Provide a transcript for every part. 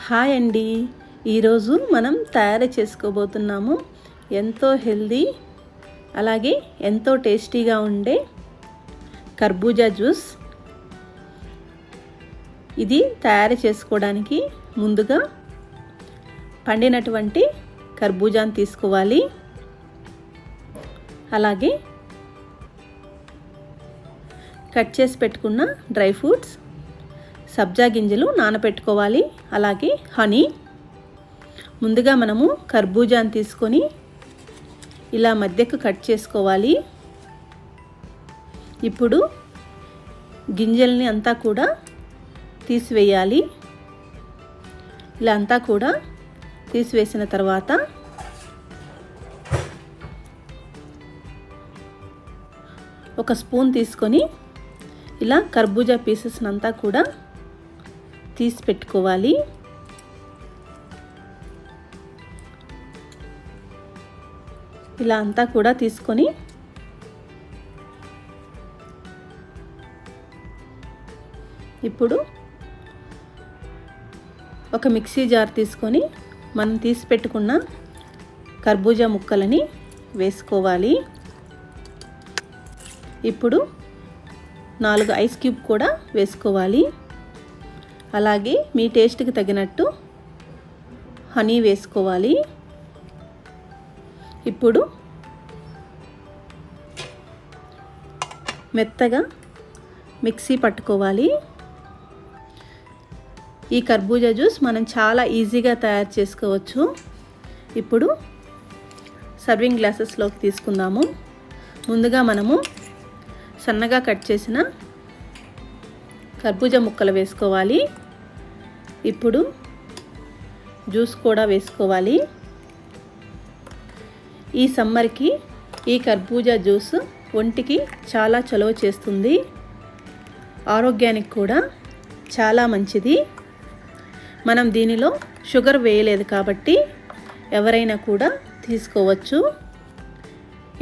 Hi అండి, ఈరోజు మనం తయారు చేసుకోబోతున్నాము ఎంతో హెల్దీ అలాగే ఎంతో టేస్టీగా ఉండే కర్బూజా జ్యూస్. ఇది తయారు చేసుకోవడానికి ముందుగా పండినటువంటి కర్బూజాను తీసుకోవాలి. అలాగే కట్ చేసి పెట్టుకున్న డ్రై ఫ్రూట్స్, సబ్జా గింజలు నానబెట్టుకోవాలి. అలాగే హనీ. ముందుగా మనము కర్బూజాను తీసుకొని ఇలా మధ్యకు కట్ చేసుకోవాలి. ఇప్పుడు గింజల్ని అంతా కూడా తీసివేయాలి. ఇలా అంతా కూడా తీసివేసిన తర్వాత ఒక స్పూన్ తీసుకొని ఇలా కర్బూజా పీసెస్ని అంతా కూడా తీసి పెట్టుకోవాలి. ఇలా అంతా కూడా తీసుకొని ఇప్పుడు ఒక మిక్సీ జార్ తీసుకొని మనం తీసి పెట్టుకున్న కర్బూజా ముక్కలని వేసుకోవాలి. ఇప్పుడు 4 ఐస్ క్యూబ్ కూడా వేసుకోవాలి. అలాగే మీ టేస్ట్కి తగినట్టు హనీ వేసుకోవాలి. ఇప్పుడు మెత్తగా మిక్సీ పట్టుకోవాలి. ఈ కర్బూజా జ్యూస్ మనం చాలా ఈజీగా తయారు చేసుకోవచ్చు. ఇప్పుడు సర్వింగ్ గ్లాసెస్లోకి తీసుకుందాము. ముందుగా మనము సన్నగా కట్ చేసిన కర్బూజా ముక్కలు వేసుకోవాలి. ఇప్పుడు జ్యూస్ కూడా వేసుకోవాలి. ఈ సమ్మర్కి ఈ కర్బూజా జ్యూస్ ఒంటికి చాలా చలువ చేస్తుంది, ఆరోగ్యానికి కూడా చాలా మంచిది. మనం దీనిలో షుగర్ వేయలేదు కాబట్టి ఎవరైనా కూడా తీసుకోవచ్చు.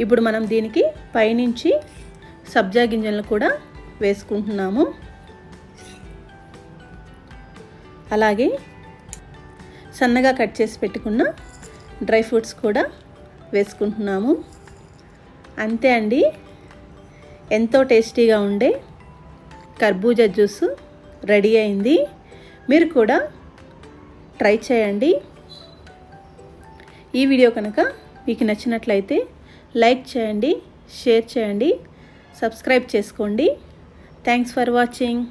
ఇప్పుడు మనం దీనికి పైనుంచి సబ్జా గింజలను కూడా వేసుకుంటున్నాము. అలాగే సన్నగా కట్ చేసి పెట్టుకున్న డ్రై ఫ్రూట్స్ కూడా వేసుకుంటున్నాము. అంతే అండి, ఎంతో టేస్టీగా ఉండే కర్బూజా జ్యూస్ రెడీ అయింది. మీరు కూడా ట్రై చేయండి. ఈ వీడియో కనుక మీకు నచ్చినట్లయితే లైక్ చేయండి, షేర్ చేయండి, సబ్స్క్రైబ్ చేసుకోండి. Thanks for watching.